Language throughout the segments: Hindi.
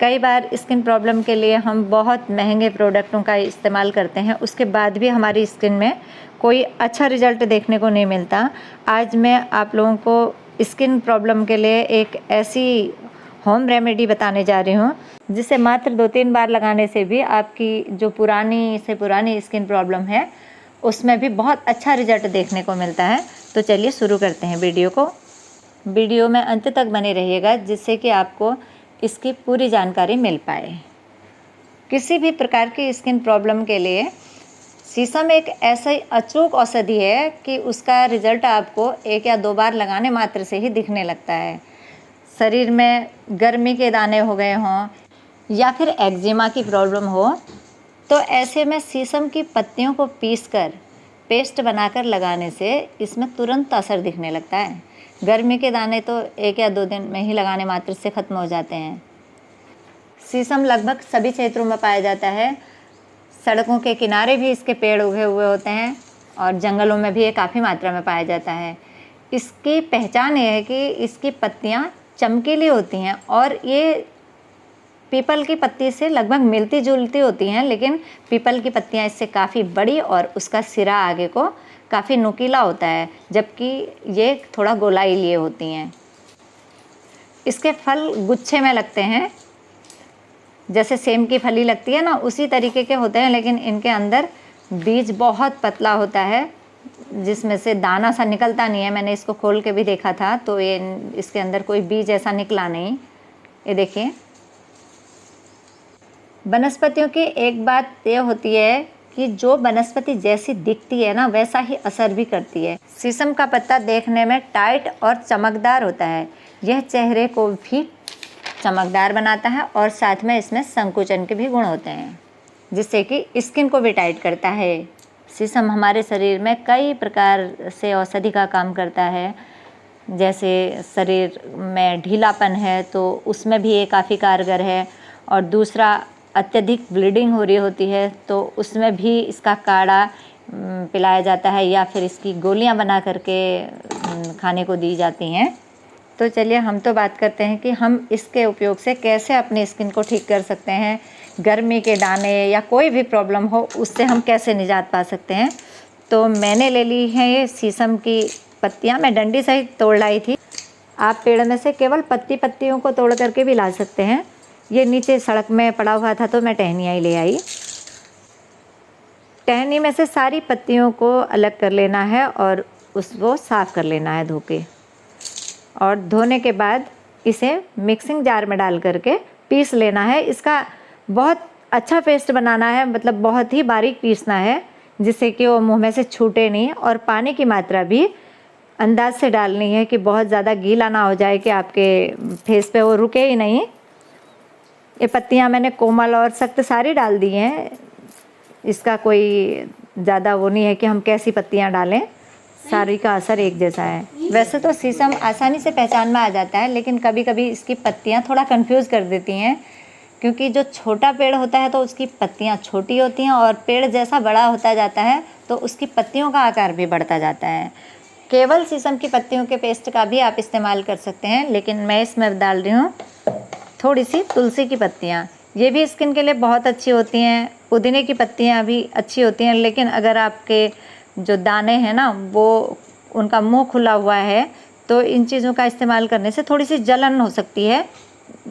कई बार स्किन प्रॉब्लम के लिए हम बहुत महंगे प्रोडक्टों का इस्तेमाल करते हैं, उसके बाद भी हमारी स्किन में कोई अच्छा रिजल्ट देखने को नहीं मिलता। आज मैं आप लोगों को स्किन प्रॉब्लम के लिए एक ऐसी होम रेमेडी बताने जा रही हूँ जिसे मात्र 2-3 बार लगाने से भी आपकी जो पुरानी से पुरानी स्किन प्रॉब्लम है उसमें भी बहुत अच्छा रिजल्ट देखने को मिलता है। तो चलिए शुरू करते हैं वीडियो को। वीडियो में अंत तक बने रहिएगा जिससे कि आपको इसकी पूरी जानकारी मिल पाए। किसी भी प्रकार की स्किन प्रॉब्लम के लिए शीशम एक ऐसा अचूक औषधि है कि उसका रिजल्ट आपको 1 या 2 बार लगाने मात्र से ही दिखने लगता है। शरीर में गर्मी के दाने हो गए हों या फिर एक्जिमा की प्रॉब्लम हो तो ऐसे में शीशम की पत्तियों को पीसकर पेस्ट बनाकर लगाने से इसमें तुरंत असर दिखने लगता है। गर्मी के दाने तो 1 या 2 दिन में ही लगाने मात्र से ख़त्म हो जाते हैं। शीशम लगभग सभी क्षेत्रों में पाया जाता है। सड़कों के किनारे भी इसके पेड़ उगे हुए होते हैं और जंगलों में भी ये काफ़ी मात्रा में पाया जाता है। इसकी पहचान ये है कि इसकी पत्तियाँ चमकीली होती हैं और ये पीपल की पत्ती से लगभग मिलती जुलती होती हैं, लेकिन पीपल की पत्तियाँ इससे काफ़ी बड़ी और उसका सिरा आगे को काफ़ी नुकीला होता है, जबकि ये थोड़ा गोलाई लिए होती हैं। इसके फल गुच्छे में लगते हैं, जैसे सेम की फली लगती है ना, उसी तरीके के होते हैं, लेकिन इनके अंदर बीज बहुत पतला होता है जिसमें से दाना सा निकलता नहीं है। मैंने इसको खोल के भी देखा था तो ये इसके अंदर कोई बीज ऐसा निकला नहीं। ये देखिए, वनस्पतियों की एक बात ये होती है कि जो वनस्पति जैसी दिखती है ना वैसा ही असर भी करती है। शीशम का पत्ता देखने में टाइट और चमकदार होता है। यह चेहरे को भी चमकदार बनाता है और साथ में इसमें संकुचन के भी गुण होते हैं जिससे कि स्किन को भी टाइट करता है। शीशम हमारे शरीर में कई प्रकार से औषधि का काम करता है। जैसे शरीर में ढीलापन है तो उसमें भी ये काफ़ी कारगर है, और दूसरा अत्यधिक ब्लीडिंग हो रही होती है तो उसमें भी इसका काढ़ा पिलाया जाता है या फिर इसकी गोलियां बना करके खाने को दी जाती हैं। तो चलिए हम तो बात करते हैं कि हम इसके उपयोग से कैसे अपनी स्किन को ठीक कर सकते हैं। गर्मी के दाने या कोई भी प्रॉब्लम हो उससे हम कैसे निजात पा सकते हैं। तो मैंने ले ली है ये शीशम की पत्तियाँ, मैं डंडी सहित तोड़ लाई थी। आप पेड़ में से केवल पत्तियों को तोड़ करके भी ला सकते हैं। ये नीचे सड़क में पड़ा हुआ था तो मैं टहनियाँ ही ले आई। टहनी में से सारी पत्तियों को अलग कर लेना है और उसको साफ़ कर लेना है धो के, और धोने के बाद इसे मिक्सिंग जार में डाल करके पीस लेना है। इसका बहुत अच्छा पेस्ट बनाना है, मतलब बहुत ही बारीक पीसना है जिससे कि वो मुंह में से छूटे नहीं, और पानी की मात्रा भी अंदाज से डालनी है कि बहुत ज़्यादा गीला ना हो जाए कि आपके फेस पे वो रुके ही नहीं। ये पत्तियाँ मैंने कोमल और सख्त सारी डाल दी हैं। इसका कोई ज़्यादा वो नहीं है कि हम कैसी पत्तियाँ डालें, सारी का असर एक जैसा है। वैसे तो शीशम आसानी से पहचान में आ जाता है, लेकिन कभी कभी इसकी पत्तियाँ थोड़ा कंफ्यूज कर देती हैं, क्योंकि जो छोटा पेड़ होता है तो उसकी पत्तियाँ छोटी होती हैं और पेड़ जैसा बड़ा होता जाता है तो उसकी पत्तियों का आकार भी बढ़ता जाता है। केवल शीशम की पत्तियों के पेस्ट का भी आप इस्तेमाल कर सकते हैं, लेकिन मैं इसमें डाल रही हूँ थोड़ी सी तुलसी की पत्तियाँ। ये भी स्किन के लिए बहुत अच्छी होती हैं। पुदीने की पत्तियाँ भी अच्छी होती हैं, लेकिन अगर आपके जो दाने हैं ना वो उनका मुंह खुला हुआ है तो इन चीज़ों का इस्तेमाल करने से थोड़ी सी जलन हो सकती है।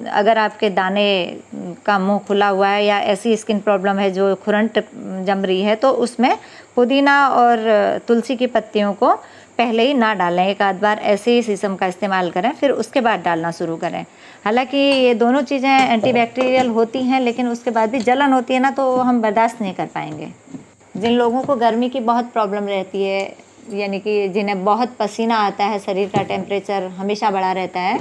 अगर आपके दाने का मुंह खुला हुआ है या ऐसी स्किन प्रॉब्लम है जो खुरंट जम रही है तो उसमें पुदीना और तुलसी की पत्तियों को पहले ही ना डालें। एक आध बार ऐसे ही शीशम का इस्तेमाल करें, फिर उसके बाद डालना शुरू करें। हालांकि ये दोनों चीज़ें एंटीबैक्टीरियल होती हैं, लेकिन उसके बाद भी जलन होती है ना तो हम बर्दाश्त नहीं कर पाएंगे। जिन लोगों को गर्मी की बहुत प्रॉब्लम रहती है, यानी कि जिन्हें बहुत पसीना आता है, शरीर का टेम्परेचर हमेशा बढ़ा रहता है,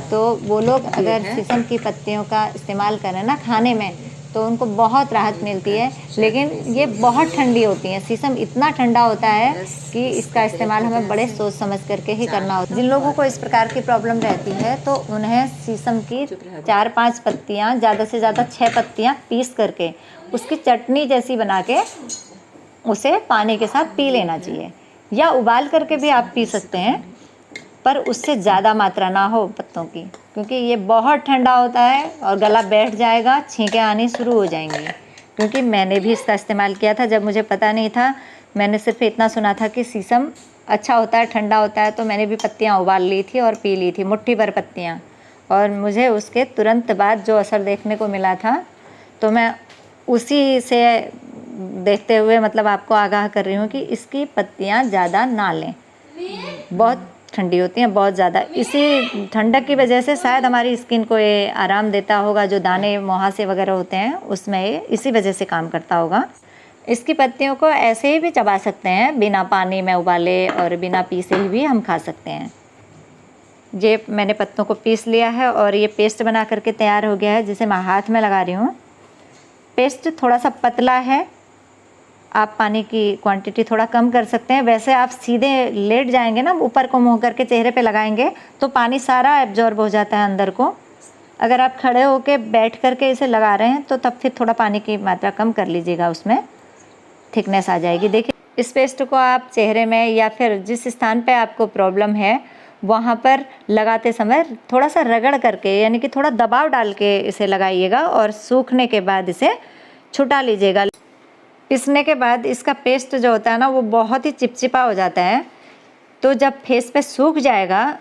तो वो लोग अगर शीशम की पत्तियों का इस्तेमाल करें ना खाने में तो उनको बहुत राहत मिलती है। लेकिन ये बहुत ठंडी होती हैं। शीशम इतना ठंडा होता है कि इसका इस्तेमाल हमें बड़े सोच समझ करके ही करना होता है। जिन लोगों को इस प्रकार की प्रॉब्लम रहती है तो उन्हें शीशम की 4-5 पत्तियाँ, ज़्यादा से ज़्यादा 6 पत्तियाँ पीस करके उसकी चटनी जैसी बना के उसे पानी के साथ पी लेना चाहिए, या उबाल करके भी आप पी सकते हैं, पर उससे ज़्यादा मात्रा ना हो पत्तों की। क्योंकि ये बहुत ठंडा होता है और गला बैठ जाएगा, छींकें आनी शुरू हो जाएंगी। क्योंकि मैंने भी इसका इस्तेमाल किया था, जब मुझे पता नहीं था, मैंने सिर्फ इतना सुना था कि शीशम अच्छा होता है, ठंडा होता है, तो मैंने भी पत्तियाँ उबाल ली थी और पी ली थी, मुट्ठी भर पत्तियाँ। और मुझे उसके तुरंत बाद जो असर देखने को मिला था, तो मैं उसी से देखते हुए मतलब आपको आगाह कर रही हूँ कि इसकी पत्तियाँ ज़्यादा ना लें, बहुत ठंडी होती हैं, बहुत ज़्यादा। इसी ठंडक की वजह से शायद हमारी स्किन को ये आराम देता होगा, जो दाने मुहासे वगैरह होते हैं उसमें ये इसी वजह से काम करता होगा। इसकी पत्तियों को ऐसे ही भी चबा सकते हैं, बिना पानी में उबाले और बिना पीसे ही भी हम खा सकते हैं। ये मैंने पत्तों को पीस लिया है और ये पेस्ट बना करके तैयार हो गया है, जिसे मैं हाथ में लगा रही हूँ। पेस्ट थोड़ा सा पतला है, आप पानी की क्वांटिटी थोड़ा कम कर सकते हैं। वैसे आप सीधे लेट जाएंगे ना, ऊपर को मुँह करके चेहरे पे लगाएंगे तो पानी सारा एब्जॉर्ब हो जाता है अंदर को। अगर आप खड़े होके बैठ करके इसे लगा रहे हैं तो तब फिर थोड़ा पानी की मात्रा कम कर लीजिएगा, उसमें थिकनेस आ जाएगी। देखिए, इस पेस्ट को आप चेहरे में या फिर जिस स्थान पे आपको प्रॉब्लम है वहाँ पर लगाते समय थोड़ा सा रगड़ करके, यानी कि थोड़ा दबाव डाल के इसे लगाइएगा और सूखने के बाद इसे छुटा लीजिएगा। पिसने के बाद इसका पेस्ट जो होता है ना, वो बहुत ही चिपचिपा हो जाता है। तो जब फेस पे सूख जाएगा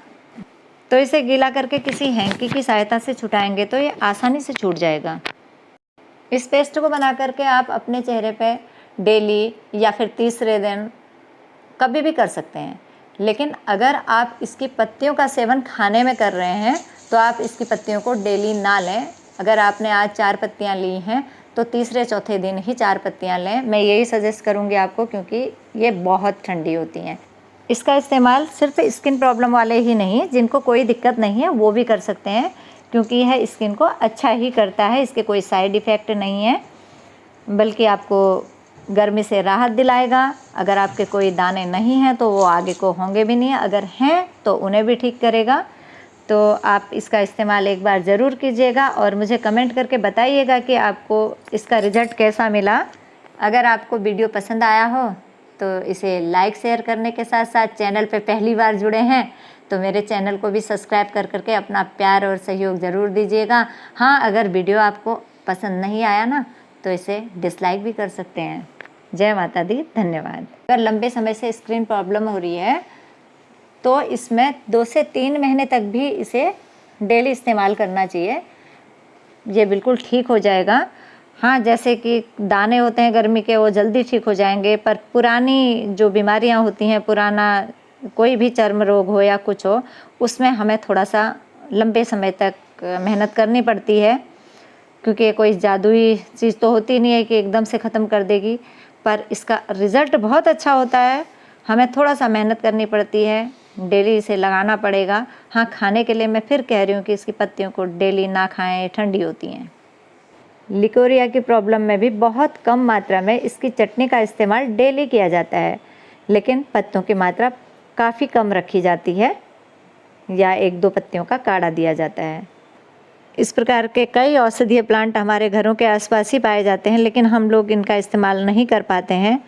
तो इसे गीला करके किसी हैंकी की सहायता से छुटाएंगे तो ये आसानी से छूट जाएगा। इस पेस्ट को बना करके आप अपने चेहरे पे डेली या फिर तीसरे दिन कभी भी कर सकते हैं। लेकिन अगर आप इसकी पत्तियों का सेवन खाने में कर रहे हैं तो आप इसकी पत्तियों को डेली ना लें। अगर आपने आज 4 पत्तियां ली हैं तो तीसरे चौथे दिन ही 4 पत्तियां लें। मैं यही सजेस्ट करूंगी आपको, क्योंकि ये बहुत ठंडी होती हैं। इसका इस्तेमाल सिर्फ स्किन प्रॉब्लम वाले ही नहीं, जिनको कोई दिक्कत नहीं है वो भी कर सकते हैं, क्योंकि यह स्किन को अच्छा ही करता है। इसके कोई साइड इफ़ेक्ट नहीं है, बल्कि आपको गर्मी से राहत दिलाएगा। अगर आपके कोई दाने नहीं हैं तो वो आगे को होंगे भी नहीं, अगर हैं तो उन्हें भी ठीक करेगा। तो आप इसका इस्तेमाल एक बार ज़रूर कीजिएगा और मुझे कमेंट करके बताइएगा कि आपको इसका रिज़ल्ट कैसा मिला। अगर आपको वीडियो पसंद आया हो तो इसे लाइक शेयर करने के साथ साथ चैनल पे पहली बार जुड़े हैं तो मेरे चैनल को भी सब्सक्राइब कर करके अपना प्यार और सहयोग ज़रूर दीजिएगा। हाँ, अगर वीडियो आपको पसंद नहीं आया ना तो इसे डिसलाइक भी कर सकते हैं। जय माता दी, धन्यवाद। अगर लंबे समय से स्किन प्रॉब्लम हो रही है तो इसमें 2 से 3 महीने तक भी इसे डेली इस्तेमाल करना चाहिए, ये बिल्कुल ठीक हो जाएगा। हाँ, जैसे कि दाने होते हैं गर्मी के, वो जल्दी ठीक हो जाएंगे, पर पुरानी जो बीमारियां होती हैं, पुराना कोई भी चर्म रोग हो या कुछ हो, उसमें हमें थोड़ा सा लंबे समय तक मेहनत करनी पड़ती है, क्योंकि कोई जादुई चीज़ तो होती नहीं है कि एकदम से ख़त्म कर देगी। पर इसका रिज़ल्ट बहुत अच्छा होता है। हमें थोड़ा सा मेहनत करनी पड़ती है, डेली इसे लगाना पड़ेगा। हाँ, खाने के लिए मैं फिर कह रही हूँ कि इसकी पत्तियों को डेली ना खाएं, ठंडी होती हैं। लिकोरिया की प्रॉब्लम में भी बहुत कम मात्रा में इसकी चटनी का इस्तेमाल डेली किया जाता है, लेकिन पत्तों की मात्रा काफ़ी कम रखी जाती है या 1-2 पत्तियों का काढ़ा दिया जाता है। इस प्रकार के कई औषधीय प्लांट हमारे घरों के आसपास ही पाए जाते हैं, लेकिन हम लोग इनका इस्तेमाल नहीं कर पाते हैं।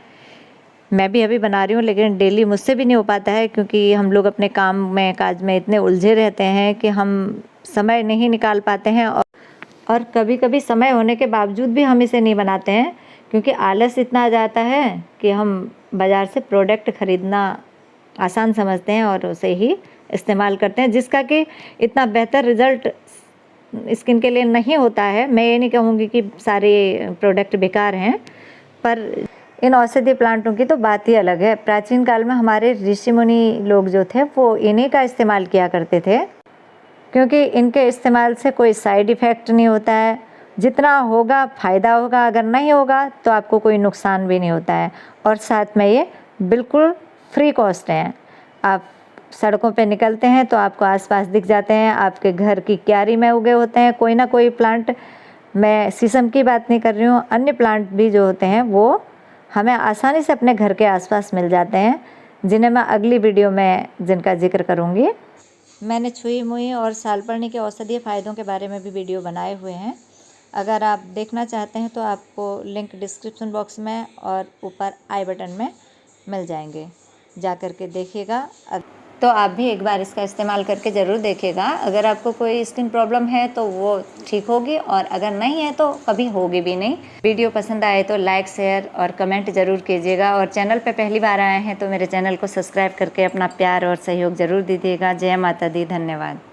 मैं भी अभी बना रही हूँ, लेकिन डेली मुझसे भी नहीं हो पाता है, क्योंकि हम लोग अपने काम में काज में इतने उलझे रहते हैं कि हम समय नहीं निकाल पाते हैं। और कभी कभी समय होने के बावजूद भी हम इसे नहीं बनाते हैं, क्योंकि आलस इतना आ जाता है कि हम बाज़ार से प्रोडक्ट ख़रीदना आसान समझते हैं और उसे ही इस्तेमाल करते हैं, जिसका कि इतना बेहतर रिज़ल्ट स्किन के लिए नहीं होता है। मैं ये नहीं कहूँगी कि सारे प्रोडक्ट बेकार हैं, पर इन औषधीय प्लांटों की तो बात ही अलग है। प्राचीन काल में हमारे ऋषि मुनि लोग जो थे वो इन्हीं का इस्तेमाल किया करते थे, क्योंकि इनके इस्तेमाल से कोई साइड इफ़ेक्ट नहीं होता है। जितना होगा फ़ायदा होगा, अगर नहीं होगा तो आपको कोई नुकसान भी नहीं होता है। और साथ में ये बिल्कुल फ्री कॉस्ट हैं। आप सड़कों पे निकलते हैं तो आपको आसपास दिख जाते हैं, आपके घर की क्यारी में उगे होते हैं कोई ना कोई प्लांट। मैं शीशम की बात नहीं कर रही हूँ, अन्य प्लांट भी जो होते हैं वो हमें आसानी से अपने घर के आसपास मिल जाते हैं, जिन्हें मैं अगली वीडियो में जिनका जिक्र करूँगी। मैंने छुई मुई और सालपर्णी के औषधीय फ़ायदों के बारे में भी वीडियो बनाए हुए हैं। अगर आप देखना चाहते हैं तो आपको लिंक डिस्क्रिप्शन बॉक्स में और ऊपर आई बटन में मिल जाएंगे, जा कर के देखिएगा। तो आप भी एक बार इसका इस्तेमाल करके ज़रूर देखिएगा। अगर आपको कोई स्किन प्रॉब्लम है तो वो ठीक होगी, और अगर नहीं है तो कभी होगी भी नहीं। वीडियो पसंद आए तो लाइक, शेयर और कमेंट ज़रूर कीजिएगा, और चैनल पे पहली बार आए हैं तो मेरे चैनल को सब्सक्राइब करके अपना प्यार और सहयोग ज़रूर दीजिएगा। जय माता दी, धन्यवाद।